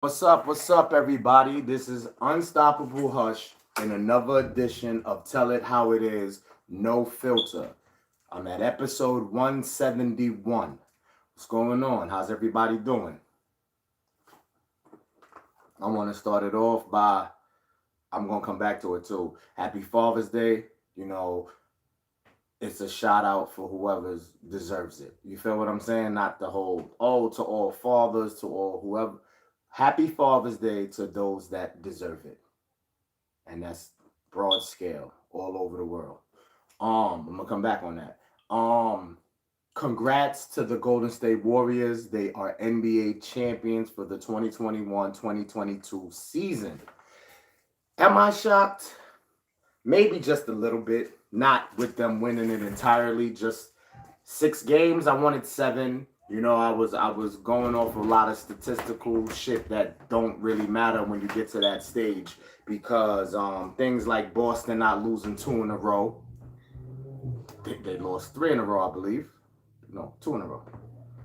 What's up, everybody? This is Unstoppable Hush in another edition of Tell It How It Is, No Filter. I'm at episode 171. What's going on? How's everybody doing? I want to start it off by, I'm going to come back to it too. Happy Father's Day. You know, it's a shout out for whoever deserves it. You feel what I'm saying? Not the whole, to all fathers, to all whoever. Happy Father's Day to those that deserve it. And that's broad scale all over the world. I'm gonna come back on that. Um, Congrats to the Golden State Warriors. They are NBA champions for the 2021-2022 season. Am I shocked? Maybe just a little bit. Not with them winning it entirely. Just 6 games. I wanted 7. I was going off a lot of statistical shit that don't really matter when you get to that stage because things like Boston not losing 2 in a row. They lost 3 in a row, I believe. No, 2 in a row.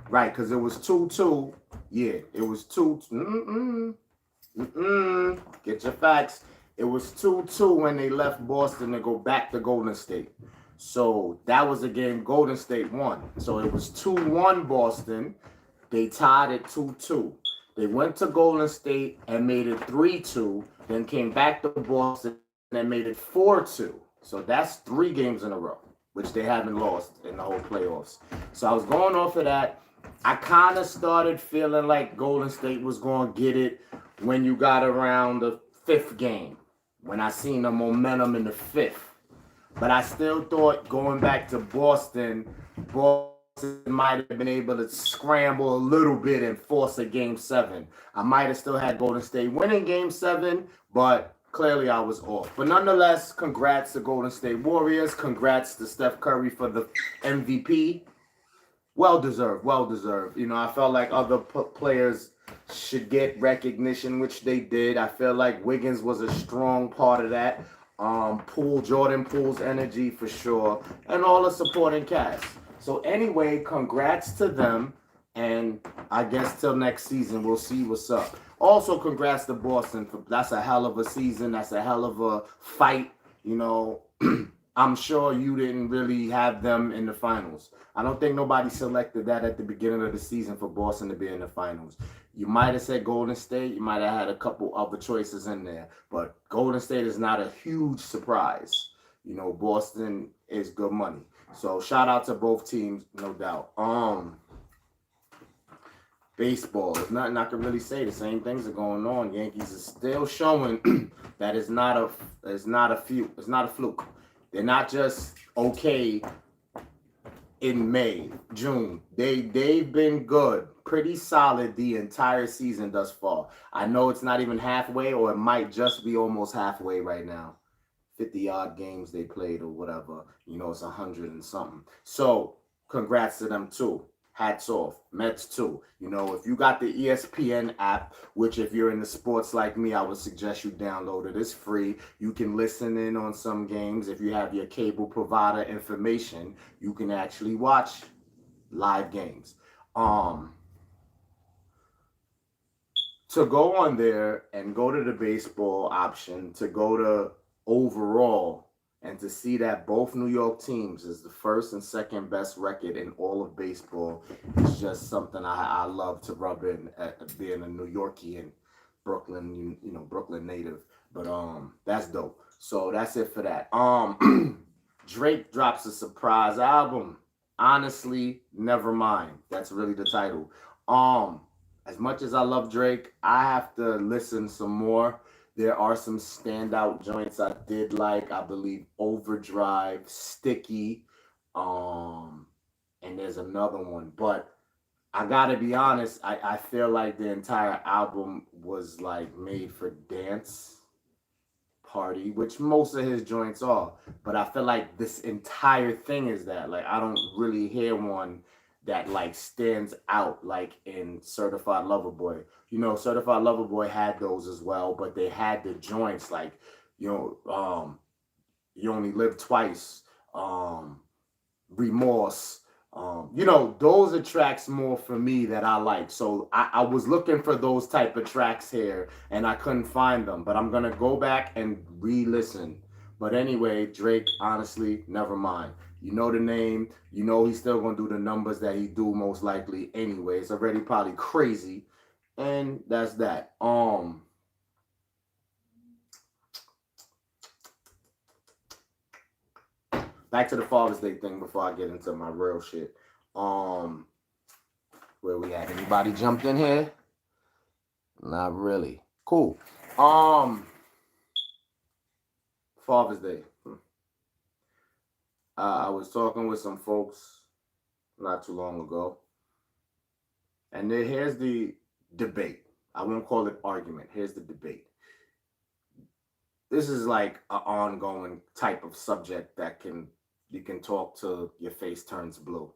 Right, because it was 2-2. Yeah, it was 2. Get your facts. It was 2-2 when they left Boston to go back to Golden State. So that was a game Golden State won. So it was 2-1 Boston. They tied at 2-2. They went to Golden State and made it 3-2. Then came back to Boston and made it 4-2. So that's 3 games in a row, which they haven't lost in the whole playoffs. So I was going off of that. I kind of started feeling like Golden State was going to get it when you got around the 5th game, when I seen the momentum in the 5th. But I still thought going back to Boston might have been able to scramble a little bit and force a game 7. I might have still had Golden State winning game 7, but clearly I was off. But nonetheless, congrats to Golden State Warriors. Congrats to Steph Curry for the MVP. Well deserved, well deserved. I felt like other players should get recognition, which they did. I feel like Wiggins was a strong part of that. Jordan Poole's energy for sure, and all the supporting cast. So anyway, congrats to them, and I guess till next season we'll see what's up. Also, congrats to Boston for that's a hell of a season. That's a hell of a fight. You know, I'm sure you didn't really have them in the finals. I don't think nobody selected that at the beginning of the season for Boston to be in the finals. You might have said Golden State. You might have had a couple other choices in there, but Golden State is not a huge surprise. Boston is good money. So shout out to both teams, no doubt. Baseball. There's nothing I can really say. The same things are going on. Yankees are still showing that it's not a fluke. They're not just okay in May, June. They've been good, pretty solid the entire season thus far. I know it's not even halfway, or it might just be almost halfway right now. 50 odd games they played or whatever. It's 100 and something. So congrats to them too. Hats off. Mets too. If you got the ESPN app, which if you're into sports like me, I would suggest you download it. It's free. You can listen in on some games. If you have your cable provider information, you can actually watch live games. To go on there and go to the baseball option, to go to overall, and to see that both New York teams is the first and second best record in all of baseball is just something I love to rub in at being a New Yorkie, Brooklyn, Brooklyn native. But that's dope. So that's it for that. Drake drops a surprise album. Honestly, never mind. That's really the title. As much as I love Drake, I have to listen some more. There are some standout joints I did like. I believe Overdrive, Sticky, um, and there's another one. But I gotta be honest, I feel like the entire album was like made for dance party, which most of his joints are. But I feel like this entire thing is that. Like I don't really hear one that like stands out like in Certified Lover Boy. Certified Lover Boy had those as well, but they had the joints like, you you only live twice, remorse, Those are tracks more for me that I like. So I was looking for those type of tracks here and I couldn't find them. But I'm gonna go back and re-listen. But anyway, Drake, honestly, never mind. You know the name, he's still gonna do the numbers that he do most likely anyway. It's already probably crazy. And that's that. Back to the Father's Day thing before I get into my real shit. Um, where we at? Anybody jumped in here? Not really. Cool. Father's Day. I was talking with some folks not too long ago, and here's the debate. I won't call it argument. Here's the debate. This is like an ongoing type of subject that you can talk till your face turns blue.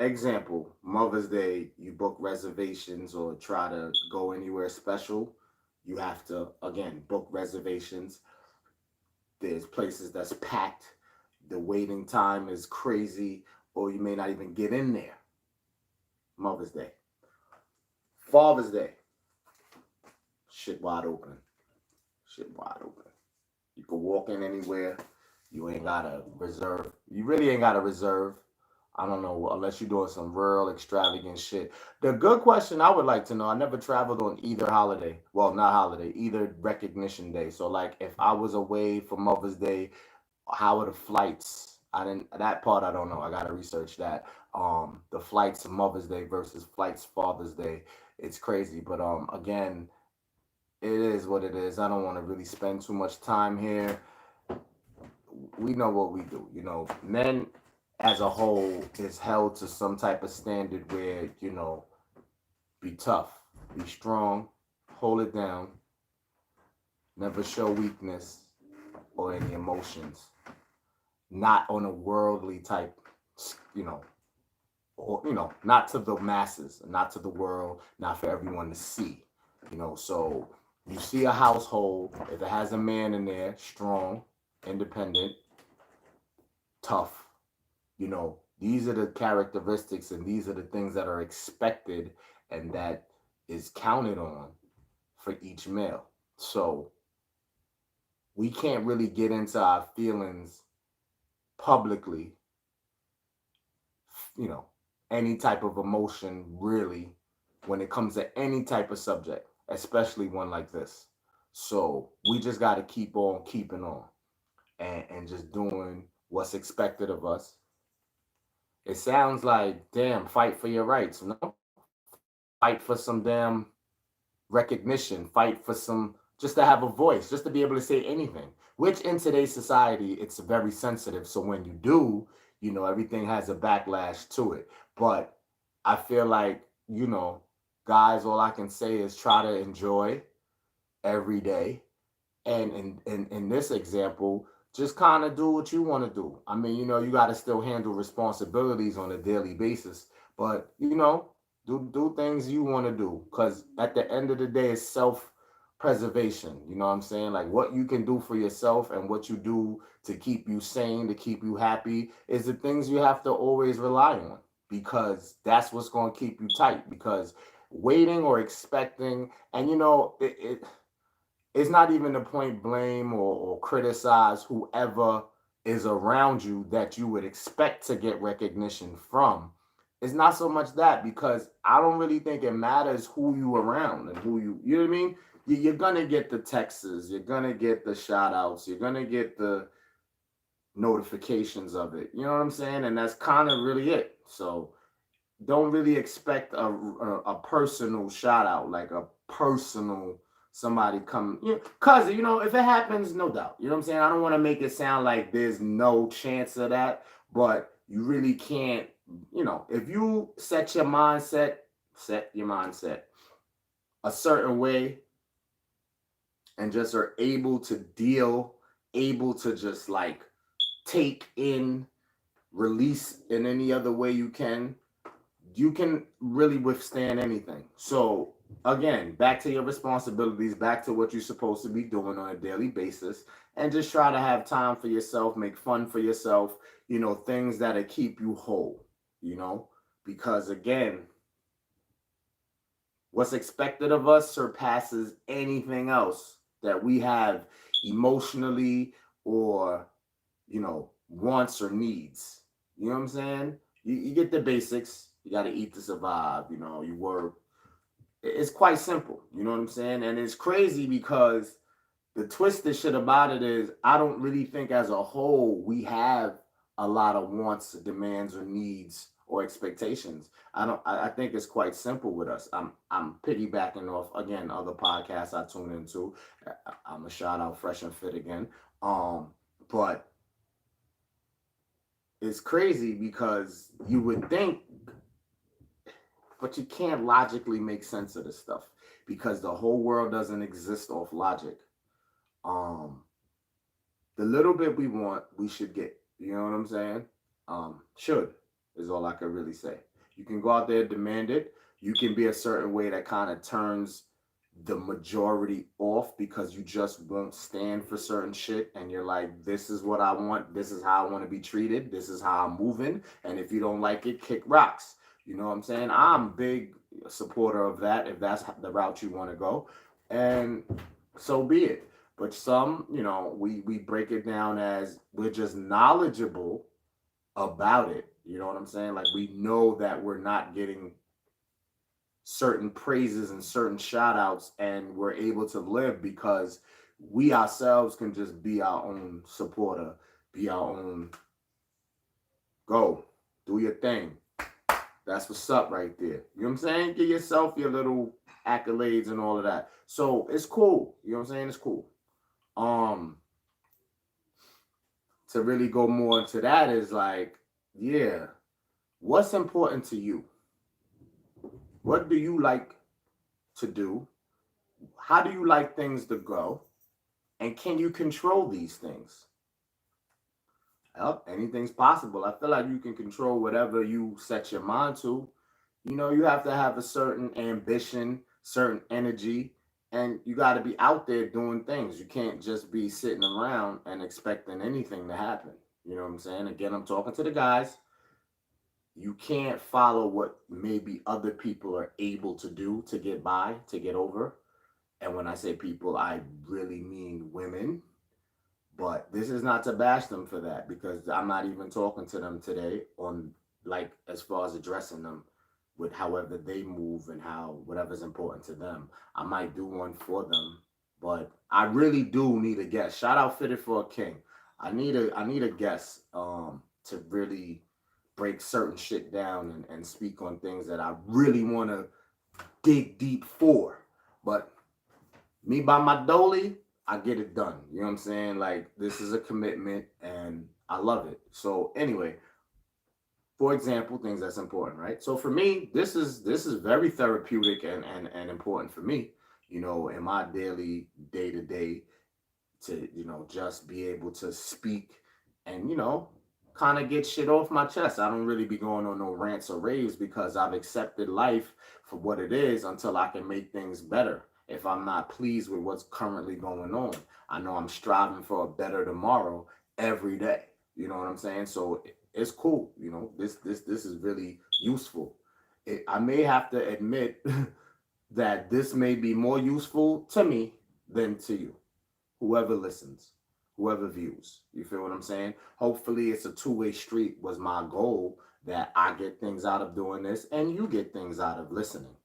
Example, Mother's Day, you book reservations or try to go anywhere special, you have to, again, book reservations. There's places that's packed. The waiting time is crazy, or you may not even get in there. Mother's Day. Father's Day. Shit wide open. Shit wide open. You can walk in anywhere. You ain't got to reserve. You really ain't got to reserve. I don't know, unless you're doing some real extravagant shit. The good question I would like to know, I never traveled on either holiday. Well, not holiday, either recognition day. So, like, if I was away for Mother's Day, how are the flights? That part I don't know. I gotta research that. The flights Mother's Day versus flights Father's Day. It's crazy. But again, it is what it is. I don't want to really spend too much time here. We know what we do. Men as a whole is held to some type of standard where, be tough, be strong, hold it down, never show weakness or any emotions, not on a worldly type, or, not to the masses, not to the world, not for everyone to see, so you see a household, if it has a man in there, strong, independent, tough, these are the characteristics and these are the things that are expected and that is counted on for each male. So we can't really get into our feelings publicly, any type of emotion really when it comes to any type of subject, especially one like this. So we just got to keep on keeping on and just doing what's expected of us. It sounds like, damn, fight for your rights. No, fight for some damn recognition, fight for some, just to have a voice, just to be able to say anything, which in today's society, it's very sensitive. So when you do, everything has a backlash to it. But I feel like, guys, all I can say is try to enjoy every day. And in this example, just kind of do what you want to do. I mean, you got to still handle responsibilities on a daily basis, but do things you want to do, because at the end of the day, it's self preservation. You know what I'm saying? Like, what you can do for yourself and what you do to keep you sane, to keep you happy, is the things you have to always rely on, because that's what's going to keep you tight. Because waiting or expecting, and it's not even to point blame or criticize whoever is around you that you would expect to get recognition from. It's not so much that, because I don't really think it matters who you around and you know what I mean? You're going to get the texts, you're going to get the shout outs, you're going to get the notifications of it. You know what I'm saying? And that's kind of really it. So don't really expect a personal shout out, like a personal somebody come, cause if it happens, no doubt. You know what I'm saying? I don't want to make it sound like there's no chance of that, but you really can't. If you set your mindset a certain way, and just are able to just like take in, release in any other way you can really withstand anything. So again, back to your responsibilities, back to what you're supposed to be doing on a daily basis, and just try to have time for yourself, make fun for yourself, things that'll keep you whole, you know, because again, what's expected of us surpasses anything else that we have emotionally or, wants or needs. You know what I'm saying? You get the basics. You got to eat to survive. You work. It's quite simple. You know what I'm saying? And it's crazy because the twisted shit about it is I don't really think as a whole we have a lot of wants, demands, or needs or expectations. I think it's quite simple with us. I'm piggybacking off again other podcasts I tune into. I'm a shout out Fresh and Fit again. But it's crazy because you would think, but you can't logically make sense of this stuff because the whole world doesn't exist off logic. Um, the little bit we want, we should get. You know what I'm saying? Should is all I could really say. You can go out there, demand it. You can be a certain way that kind of turns the majority off because you just won't stand for certain shit and you're like, this is what I want, this is how I want to be treated, this is how I'm moving, and if you don't like it, kick rocks. You know what I'm saying? I'm big supporter of that if that's the route you want to go. And so be it. But some, we break it down as we're just knowledgeable about it. You know what I'm saying? Like we know that we're not getting certain praises and certain shout outs and we're able to live because we ourselves can just be our own supporter, be our own go, do your thing. That's what's up right there. You know what I'm saying? Give yourself your little accolades and all of that. So it's cool. You know what I'm saying? It's cool. Um, to really go more into that is like, yeah, what's important to you? What do you like to do? How do you like things to go? And can you control these things? Well, anything's possible. I feel like you can control whatever you set your mind to. You have to have a certain ambition, certain energy, and you got to be out there doing things. You can't just be sitting around and expecting anything to happen. You know what I'm saying? Again, I'm talking to the guys. You can't follow what maybe other people are able to do to get by, to get over. And when I say people, I really mean women. But this is not to bash them for that because I'm not even talking to them today on like as far as addressing them with however they move and how whatever's important to them. I might do one for them, but I really do need a guest. Shout out Fitted for a King. I need a guest to really break certain shit down and speak on things that I really want to dig deep for. But me by my dolly, I get it done. You know what I'm saying? Like this is a commitment and I love it. So anyway, for example, things that's important, right? So for me, this is very therapeutic and important for me, in my daily day to day to, just be able to speak and, kind of get shit off my chest. I don't really be going on no rants or raves because I've accepted life for what it is until I can make things better. If I'm not pleased with what's currently going on, I know I'm striving for a better tomorrow every day. You know what I'm saying? So it's cool. This is really useful. I may have to admit that this may be more useful to me than to you, whoever listens, whoever views. You feel what I'm saying? Hopefully, it's a two-way street, was my goal, that I get things out of doing this and you get things out of listening.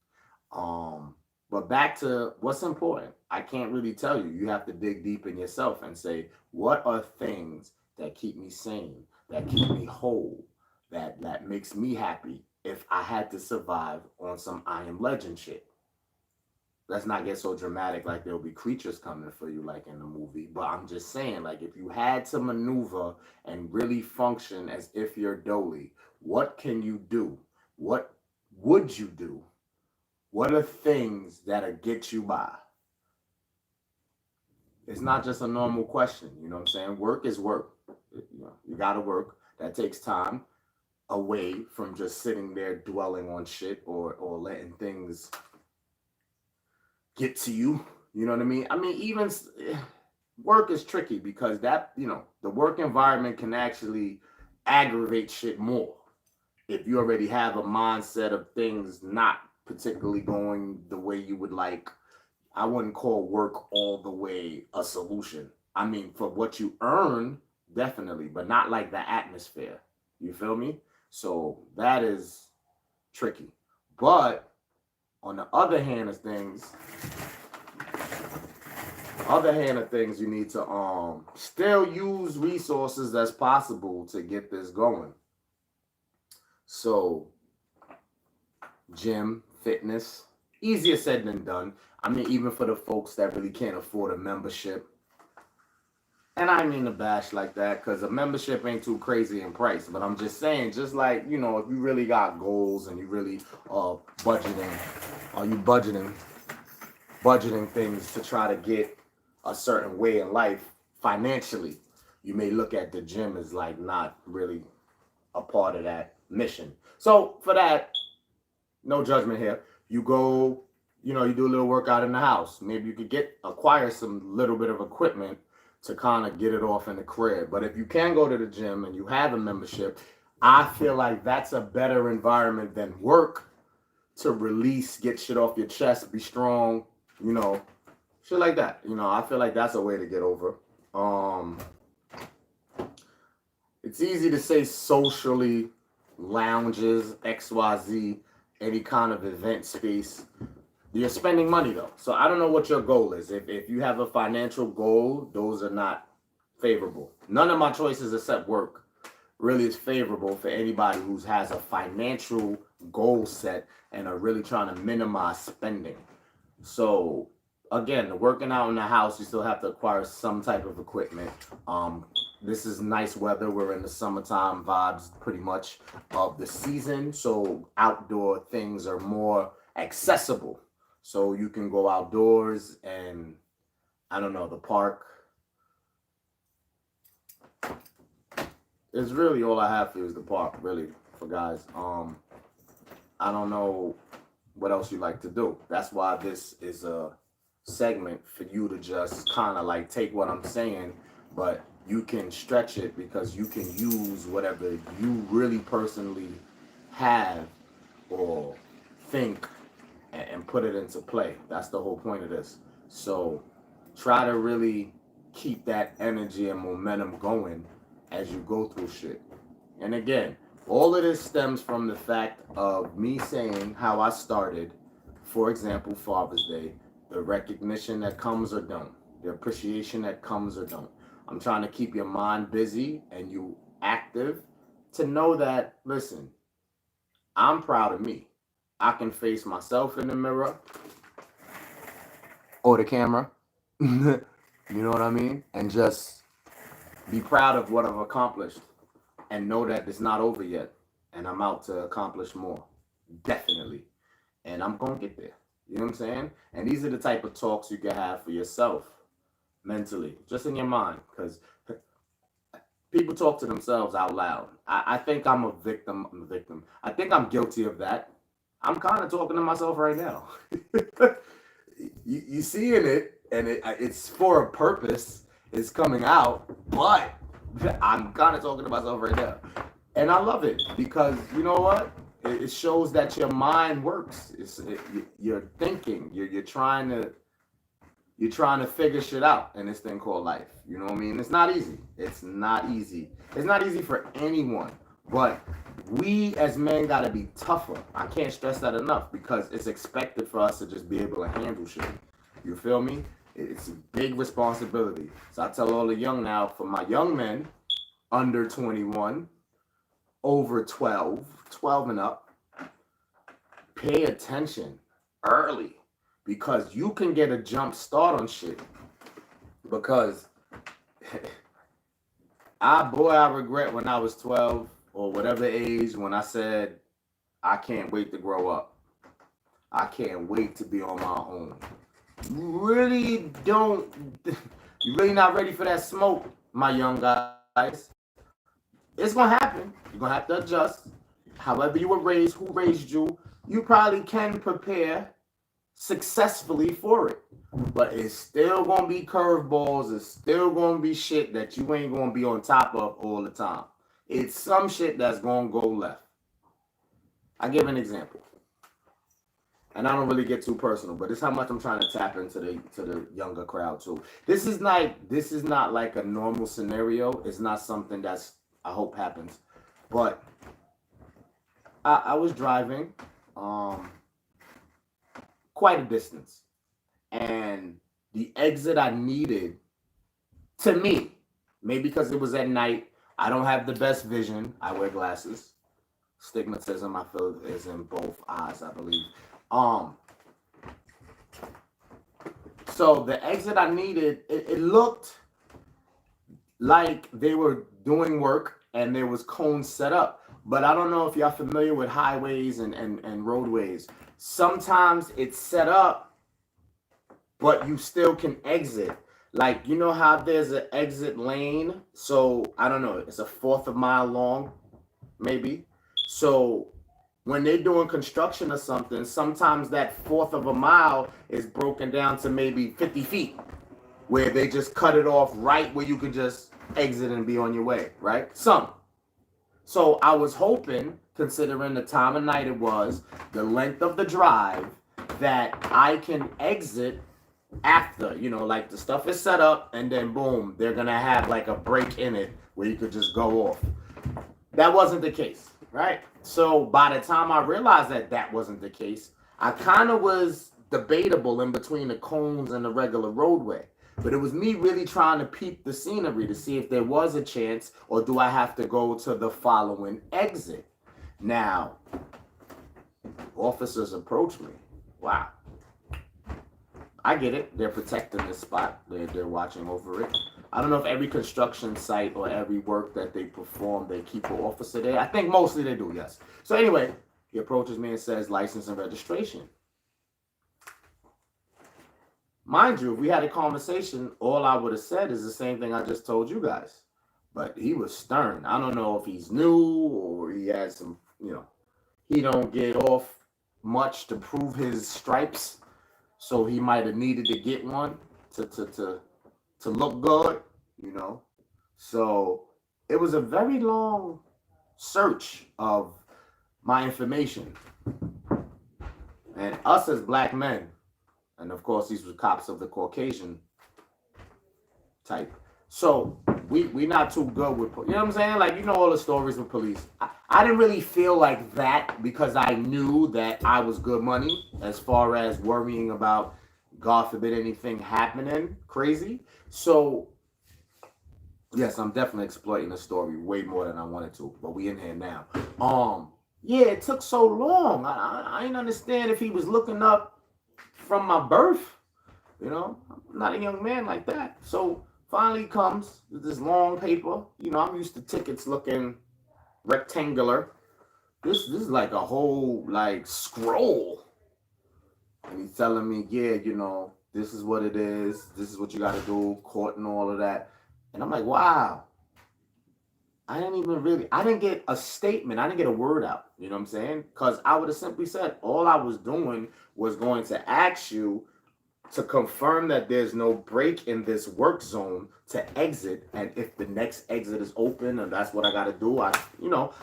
Um, but back to what's important. I can't really tell you. You have to dig deep in yourself and say, what are things that keep me sane, that keep me whole, that makes me happy if I had to survive on some I Am Legend shit? Let's not get so dramatic like there'll be creatures coming for you like in the movie, but I'm just saying, like, if you had to maneuver and really function as if you're Dolly, what can you do? What would you do? What are things that'll get you by? It's not just a normal question. You know what I'm saying? Work is work. You gotta work. That takes time away from just sitting there dwelling on shit or letting things get to you. You know what I mean? I mean, even work is tricky because that, the work environment can actually aggravate shit more if you already have a mindset of things not particularly going the way you would like. I wouldn't call work all the way a solution. I mean, for what you earn, definitely, but not like the atmosphere. You feel me? So that is tricky. But on the other hand of things, you need to still use resources that's possible to get this going. So gym, fitness, easier said than done. I mean, even for the folks that really can't afford a membership. And I mean to bash like that because a membership ain't too crazy in price. But I'm just saying, just like, if you really got goals and you really budgeting, are you budgeting things to try to get a certain way in life financially, you may look at the gym as like not really a part of that mission. So for that, no judgment here. You go, you do a little workout in the house. Maybe you could acquire some little bit of equipment to kind of get it off in the crib. But if you can go to the gym and you have a membership, I feel like that's a better environment than work to release, get shit off your chest, be strong, shit like that. I feel like that's a way to get over. It's easy to say socially, lounges, XYZ, any kind of event space. You're spending money though. So I don't know what your goal is. If you have a financial goal, those are not favorable. None of my choices except work really is favorable for anybody who has a financial goal set and are really trying to minimize spending. So again, the working out in the house, you still have to acquire some type of equipment. This is nice weather. We're in the summertime vibes pretty much of the season. So outdoor things are more accessible. So you can go outdoors and, I don't know, the park. It's really all I have for you is the park, really, for guys. I don't know what else you like to do. That's why this is a segment for you to just kind of like take what I'm saying, but you can stretch it because you can use whatever you really personally have or think and put it into play. That's the whole point of this. So try to really keep that energy and momentum going as you go through shit. And again, all of this stems from the fact of me saying how I started, for example, Father's Day, the recognition that comes or don't, the appreciation that comes or don't. I'm trying to keep your mind busy and you active to know that, listen, I'm proud of me. I can face myself in the mirror or the camera, you know what I mean? And just be proud of what I've accomplished and know that it's not over yet. And I'm out to accomplish more, definitely. And I'm going to get there. You know what I'm saying? And these are the type of talks you can have for yourself mentally, just in your mind, because people talk to themselves out loud. I think I'm a victim. I think I'm guilty of that. I'm kind of talking to myself right now. you seeing it, and it's for a purpose. It's coming out, but I'm kind of talking to myself right now. And I love it because you know what? It shows that your mind works. You're thinking. You're trying to figure shit out in this thing called life. You know what I mean? It's not easy. It's not easy. It's not easy for anyone. But we as men gotta be tougher. I can't stress that enough because it's expected for us to just be able to handle shit. You feel me? It's a big responsibility. So I tell all the young now, for my young men under 21, over 12 and up, pay attention early because you can get a jump start on shit. Because I regret when I was 12 or whatever age when I said, I can't wait to grow up. I can't wait to be on my own. You really not ready for that smoke, my young guys. It's going to happen. You're going to have to adjust. However you were raised, who raised you, you probably can prepare successfully for it. But it's still gonna be curveballs. It's still gonna be shit that you ain't gonna be on top of all the time. It's some shit that's gonna go left. I give an example, and I don't really get too personal, but it's how much I'm trying to tap into the younger crowd too. This is not like a normal scenario. It's not something that's I hope happens, but I was driving quite a distance, and the exit I needed, to me, maybe because it was at night, I don't have the best vision. I wear glasses. Stigmatism, I feel, is in both eyes, I believe. So the exit I needed, it looked like they were doing work and there was cones set up. But I don't know if y'all familiar with highways and roadways. Sometimes it's set up, but you still can exit. Like, you know how there's an exit lane? So, I don't know, it's a fourth of a mile long, maybe. So, when they're doing construction or something, sometimes that fourth of a mile is broken down to maybe 50 feet, where they just cut it off right where you could just exit and be on your way, right? So I was hoping, considering the time of night it was, the length of the drive, that I can exit after, like the stuff is set up and then boom, they're going to have like a break in it where you could just go off. That wasn't the case, right? So by the time I realized that wasn't the case, I kind of was debatable in between the cones and the regular roadway. But it was me really trying to peep the scenery to see if there was a chance, or do I have to go to the following exit? Now, officers approach me. Wow. I get it. They're protecting this spot. They're watching over it. I don't know if every construction site or every work that they perform, they keep an officer there. I think mostly they do, yes. So anyway, he approaches me and says, license and registration. Mind you, if we had a conversation, all I would have said is the same thing I just told you guys. But he was stern. I don't know if he's new or he has some, he don't get off much to prove his stripes. So he might have needed to get one to look good, So it was a very long search of my information. And us as black men, and of course these were cops of the Caucasian type. So we not too good with, you know what I'm saying? Like, all the stories with police. I didn't really feel like that because I knew that I was good money as far as worrying about, God forbid, anything happening crazy. So, yes, I'm definitely exploiting the story way more than I wanted to, but we in here now. Yeah, it took so long. I didn't understand if he was looking up from my birth. I'm not a young man like that. So finally comes with this long paper. I'm used to tickets looking rectangular. This is like a whole scroll. And he's telling me, yeah, this is what it is. This is what you got to do, court and all of that. And I'm like, wow. I didn't get a statement. I didn't get a word out. You know what I'm saying? Because I would have simply said, all I was doing was going to ask you to confirm that there's no break in this work zone to exit, and if the next exit is open and that's what I got to do, I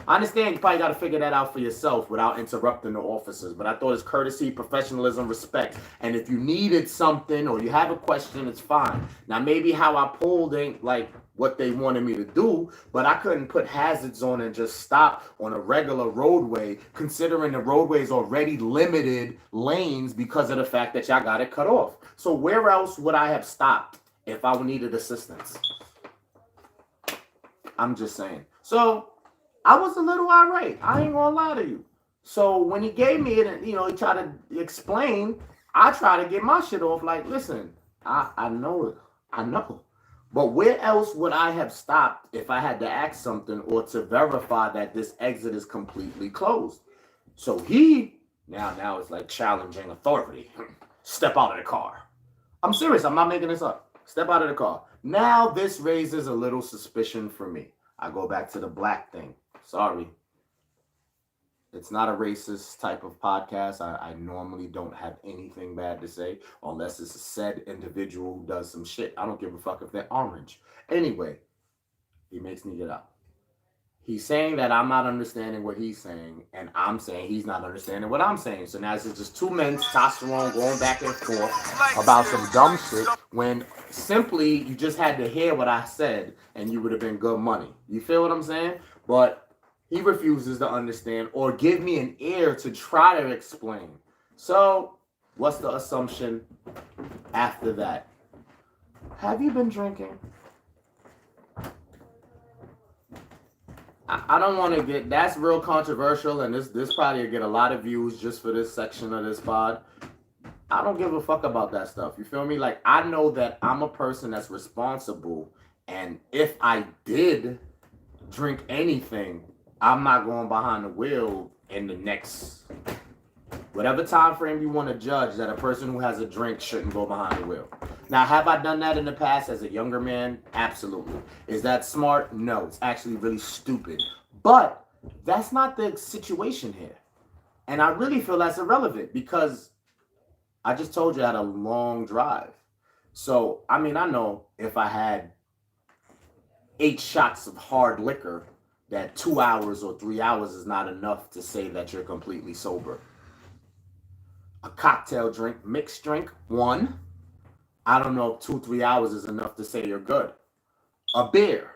understand you probably got to figure that out for yourself without interrupting the officers, but I thought it's courtesy, professionalism, respect, and if you needed something or you have a question, it's fine. Now, maybe how I pulled ain't like what they wanted me to do, but I couldn't put hazards on and just stop on a regular roadway, considering the roadway is already limited lanes because of the fact that y'all got it cut off. So where else would I have stopped if I needed assistance? I'm just saying. So I was a little irate. I ain't gonna lie to you. So when he gave me it, and he tried to explain, I try to get my shit off. Like, listen, I know it. I know. But where else would I have stopped if I had to ask something or to verify that this exit is completely closed? So he, now it's like challenging authority. Step out of the car. I'm serious. I'm not making this up. Step out of the car. Now this raises a little suspicion for me. I go back to the black thing. Sorry. It's not a racist type of podcast. I normally don't have anything bad to say unless it's a said individual who does some shit. I don't give a fuck if they're orange. Anyway, he makes me get up. He's saying that I'm not understanding what he's saying, and I'm saying he's not understanding what I'm saying. So now it's just two men, testosterone, going back and forth about some dumb shit when simply you just had to hear what I said and you would have been good money. You feel what I'm saying? But he refuses to understand or give me an ear to try to explain. So what's the assumption after that? Have you been drinking? I don't want to get, that's real controversial, and this probably will get a lot of views just for this section of this pod. I don't give a fuck about that stuff. You feel me? Like, I know that I'm a person that's responsible, and if I did drink anything, I'm not going behind the wheel in the next, whatever time frame you want to judge that a person who has a drink shouldn't go behind the wheel. Now, have I done that in the past as a younger man? Absolutely. Is that smart? No, it's actually really stupid. But that's not the situation here. And I really feel that's irrelevant because I just told you I had a long drive. So, I mean, I know if I had 8 shots of hard liquor, that 2 hours or 3 hours is not enough to say that you're completely sober. A cocktail drink, mixed drink, 1. I don't know if 2-3 hours is enough to say you're good. A beer.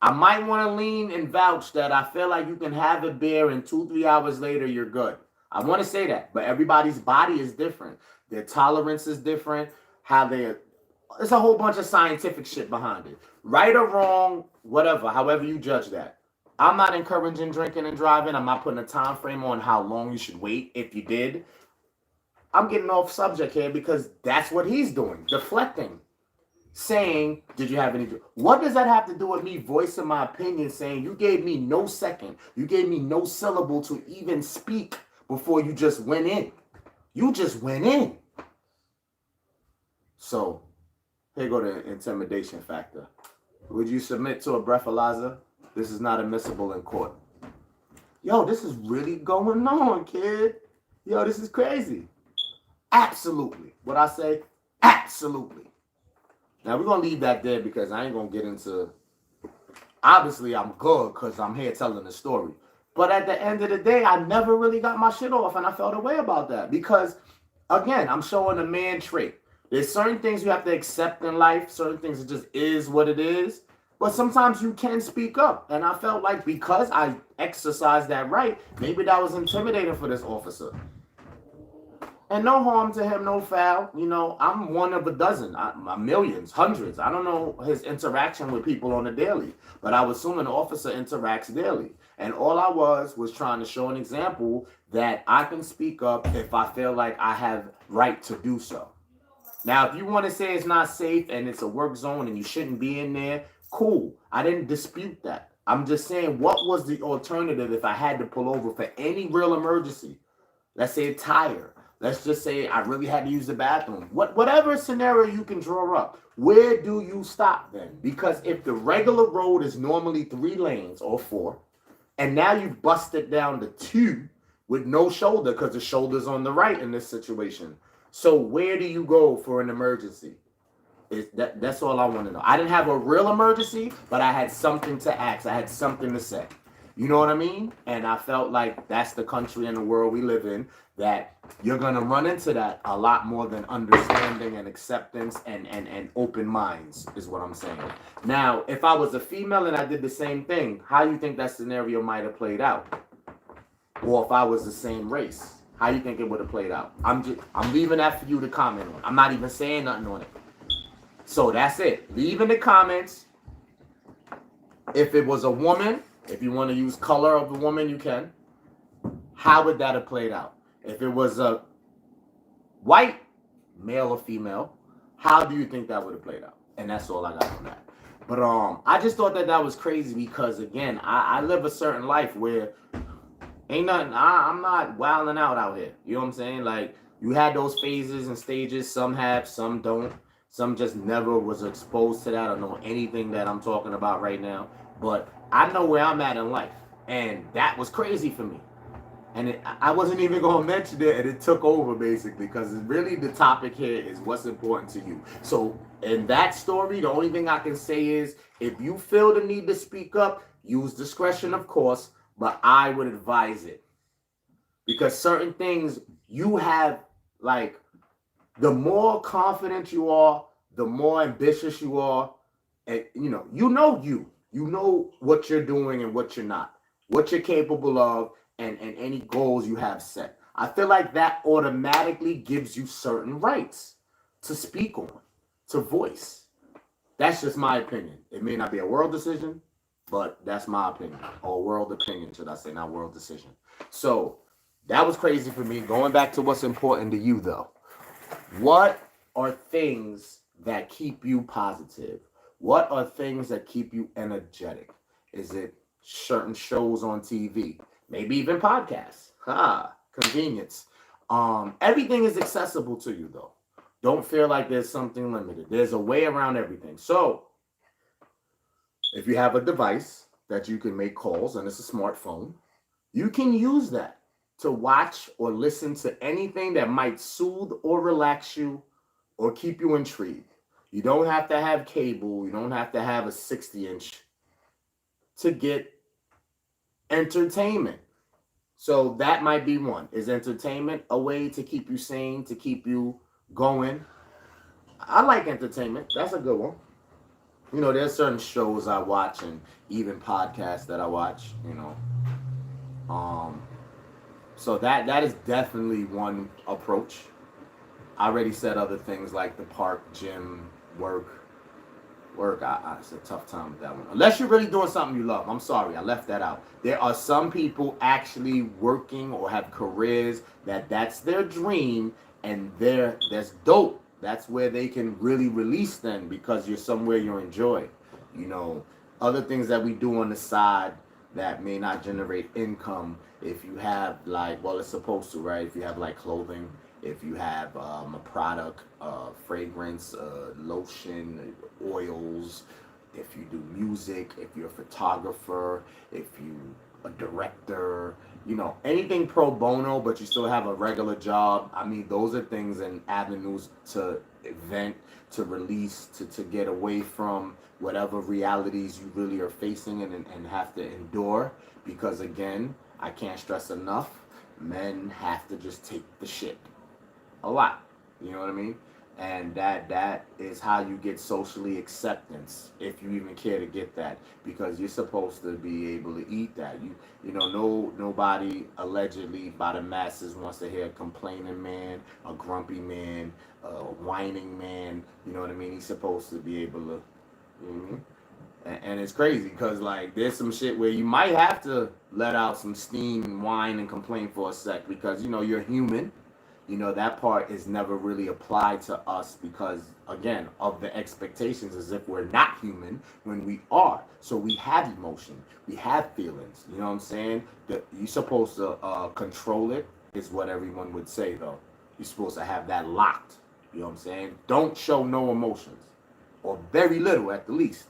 I might want to lean and vouch that I feel like you can have a beer and 2-3 hours later you're good. I want to say that, but everybody's body is different. Their tolerance is different. There's a whole bunch of scientific shit behind it. Right or wrong, whatever, however you judge that. I'm not encouraging drinking and driving. I'm not putting a time frame on how long you should wait if you did. I'm getting off subject here because that's what he's doing, deflecting, saying, did you have any? What does that have to do with me voicing my opinion, saying you gave me no second, you gave me no syllable to even speak before you just went in? You just went in. So here go the intimidation factor. Would you submit to a breathalyzer? This is not admissible in court. Yo, this is really going on, kid. Yo, this is crazy. Absolutely. What I say? Absolutely. Now, we're going to leave that there because I ain't going to get into... Obviously, I'm good because I'm here telling the story. But at the end of the day, I never really got my shit off, and I felt a way about that. Because, again, I'm showing a man trait. There's certain things you have to accept in life. Certain things it just is what it is. But sometimes you can speak up. And I felt like because I exercised that right, maybe that was intimidating for this officer. And no harm to him, no foul. You know, I'm one of a dozen, millions, hundreds. I don't know his interaction with people on a daily, but I would assume an officer interacts daily. And all I was trying to show an example that I can speak up if I feel like I have right to do so. Now, if you want to say it's not safe and it's a work zone and you shouldn't be in there, cool. I didn't dispute that. I'm just saying, what was the alternative if I had to pull over for any real emergency? Let's say a tire. Let's just say I really had to use the bathroom. Whatever scenario you can draw up, where do you stop then? Because if the regular road is normally 3 lanes or 4, and now you've busted down to 2 with no shoulder because the shoulder's on the right in this situation. So where do you go for an emergency? That's all I want to know. I didn't have a real emergency, but I had something to ask. I had something to say. You know what I mean? And I felt like that's the country and the world we live in, that you're going to run into that a lot more than understanding and acceptance and open minds is what I'm saying. Now, if I was a female and I did the same thing, how do you think that scenario might have played out? Or if I was the same race, how do you think it would have played out? I'm leaving that for you to comment on. I'm not even saying nothing on it. So that's it. Leave in the comments. If it was a woman, if you want to use color of the woman, you can. How would that have played out? If it was a white male or female, how do you think that would have played out? And that's all I got on that. But I just thought that was crazy because, again, I live a certain life where ain't nothing. I'm not wilding out here. You know what I'm saying? Like, you had those phases and stages. Some have, some don't. Some just never was exposed to that or know anything that I'm talking about right now. But I know where I'm at in life. And that was crazy for me. and I wasn't even going to mention it, and it took over basically because really the topic here is what's important to you. So in that story, the only thing I can say is if you feel the need to speak up, use discretion, of course, but I would advise it because certain things you have, like, the more confident you are, the more ambitious you are, and you know what you're doing and what you're not, what you're capable of, and any goals you have set. I feel like that automatically gives you certain rights to speak on, to voice. That's just my opinion. It may not be a world decision, but that's my opinion. Or world opinion, should I say, not world decision. So that was crazy for me. Going back to what's important to you, though. What are things that keep you positive? What are things that keep you energetic? Is it certain shows on TV? Maybe even podcasts. Convenience. Everything is accessible to you though. Don't feel like there's something limited. There's a way around everything. So if you have a device that you can make calls and it's a smartphone, you can use that to watch or listen to anything that might soothe or relax you or keep you intrigued. You don't have to have cable. You don't have to have a 60-inch to get entertainment. So that might be one. Is entertainment a way to keep you sane, to keep you going? I like entertainment. That's a good one. There's certain shows I watch and even podcasts that I watch, Um, so that is definitely one approach. I already said other things like the park, gym, work. It's a tough time with that one. Unless you're really doing something you love. I'm sorry, I left that out. There are some people actually working or have careers that's their dream, and that's dope. That's where they can really release them because you're somewhere you enjoy. Other things that we do on the side that may not generate income. If you have it's supposed to, right? If you have clothing, if you have a product, fragrance, lotion, oils, if you do music, if you're a photographer, if you a director, anything pro bono, but you still have a regular job. I mean, those are things and avenues to vent, to release, to get away from whatever realities you really are facing and have to endure. Because again, I can't stress enough, men have to just take the shit a lot. You know what I mean? And that is how you get socially acceptance, if you even care to get that, because you're supposed to be able to eat that. Nobody allegedly by the masses wants to hear a complaining man, a grumpy man, a whining man. You know what I mean? He's supposed to be able to. Mm-hmm. And it's crazy because there's some shit where you might have to let out some steam and whine and complain for a sec because you're human. That part is never really applied to us because, again, of the expectations as if we're not human when we are. So we have emotion. We have feelings. You know what I'm saying? You're supposed to control it is what everyone would say, though. You're supposed to have that locked. You know what I'm saying? Don't show no emotions or very little at the least.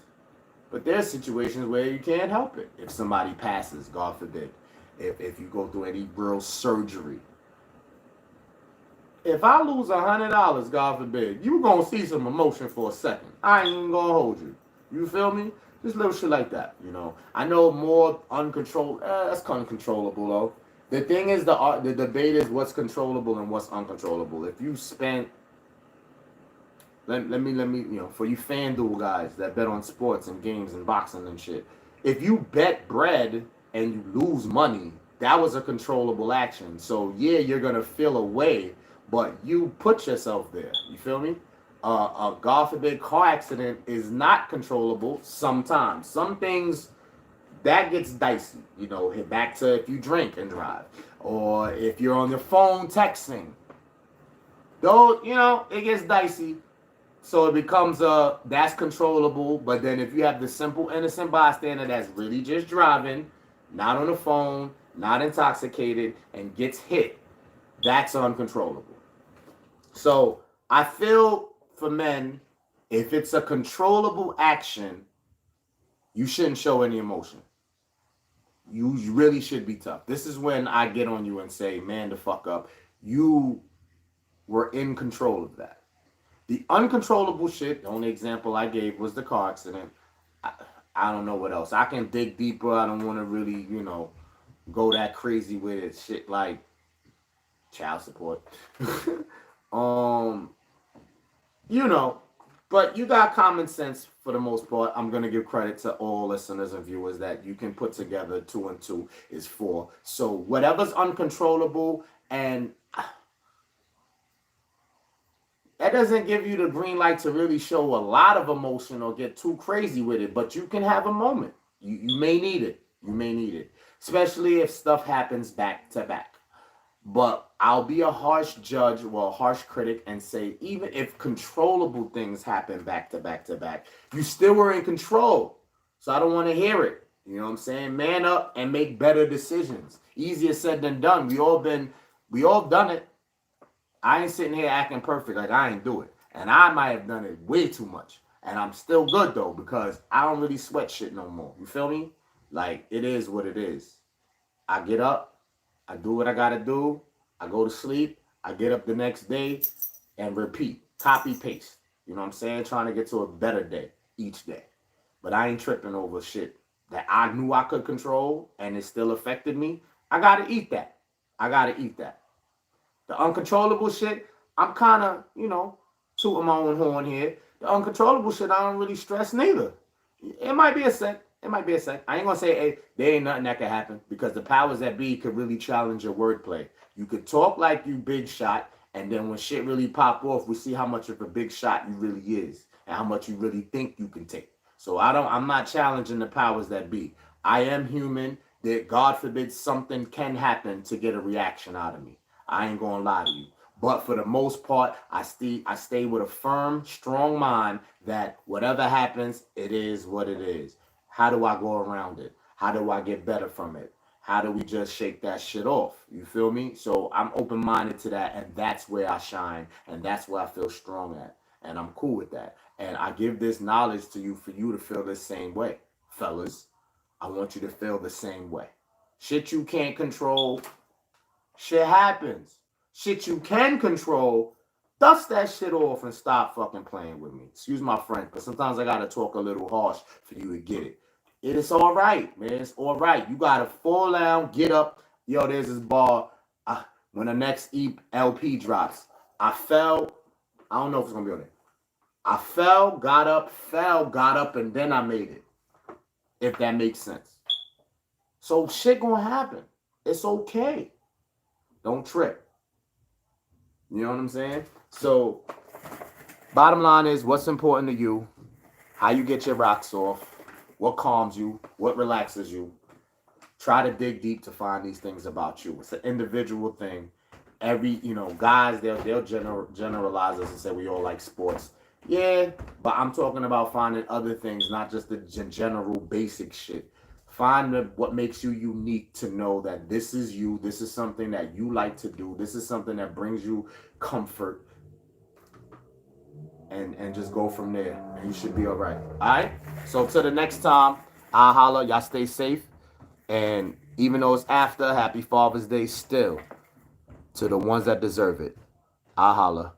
But there's situations where you can't help it. If somebody passes, God forbid. If you go through any real surgery. If I lose $100, God forbid, you gonna see some emotion for a second. I ain't even gonna hold you. You feel me? Just little shit like that. I know more uncontrollable. That's uncontrollable though. The thing is, the debate is what's controllable and what's uncontrollable. If you spent, let me, for you FanDuel guys that bet on sports and games and boxing and shit, if you bet bread and you lose money, that was a controllable action. So yeah, you're gonna feel a way. But you put yourself there. You feel me? A God forbid car accident is not controllable sometimes. Some things, that gets dicey. Hit back to if you drink and drive. Or if you're on your phone texting. Though, it gets dicey. So it becomes that's controllable. But then if you have the simple innocent bystander that's really just driving, not on the phone, not intoxicated, and gets hit, that's uncontrollable. So I feel for men, if it's a controllable action, you shouldn't show any emotion. You really should be tough. This is when I get on you and say, man, the fuck up. You were in control of that. The uncontrollable shit, the only example I gave was the car accident. I, I don't know what else. I can dig deeper. I don't want to really, go that crazy with it. Shit like child support. um, you know, but you got common sense for the most part. I'm gonna give credit to all listeners and viewers that you can put together two and two is four. So whatever's uncontrollable and that doesn't give you the green light to really show a lot of emotion or get too crazy with it, but you can have a moment. You may need it. You may need it. Especially if stuff happens back to back. But I'll be a harsh judge, well, a harsh critic, and say even if controllable things happen back to back to back, you still were in control. So I don't want to hear it. You know what I'm saying? Man up and make better decisions. Easier said than done. We all done it. I ain't sitting here acting perfect like I ain't do it. And I might have done it way too much. And I'm still good though, because I don't really sweat shit no more. You feel me? Like it is what it is. I get up, I do what I gotta do, I go to sleep, I get up the next day and repeat. Copy paste. You know what I'm saying? Trying to get to a better day each day. But I ain't tripping over shit that I knew I could control and it still affected me. I gotta eat that. I gotta eat that. The uncontrollable shit, I'm kind of, tooting my own horn here. The uncontrollable shit, I don't really stress neither. It might be a sec. It might be a sec. I ain't gonna say, hey, there ain't nothing that could happen because the powers that be could really challenge your wordplay. You could talk like you big shot, and then when shit really pop off, we see how much of a big shot you really is and how much you really think you can take. So I'm not challenging the powers that be. I am human. That God forbid something can happen to get a reaction out of me. I ain't gonna lie to you. But for the most part, I stay with a firm, strong mind that whatever happens, it is what it is. How do I go around it? How do I get better from it? How do we just shake that shit off? You feel me? So I'm open minded to that, and that's where I shine, and that's where I feel strong at. And I'm cool with that. And I give this knowledge to you for you to feel the same way. Fellas, I want you to feel the same way. Shit you can't control, shit happens. Shit you can control, dust that shit off and stop fucking playing with me. Excuse my French, but sometimes I gotta talk a little harsh for you to get it. It is all right, man. It's all right. You gotta fall down, get up. Yo, there's this bar. When the next LP drops, I fell. I don't know if it's gonna be on it. I fell, got up, and then I made it. If that makes sense. So shit gonna happen. It's okay. Don't trip. You know what I'm saying? So, bottom line is what's important to you, how you get your rocks off, what calms you, what relaxes you. Try to dig deep to find these things about you. It's an individual thing. Guys, they'll generalize us and say we all like sports. Yeah, but I'm talking about finding other things, not just the general basic shit. Find what makes you unique to know that this is you. This is something that you like to do. This is something that brings you comfort, and just go from there. And you should be all right. All right. So till the next time, I holla. Y'all stay safe. And even though it's after, happy Father's Day still to the ones that deserve it. I holla.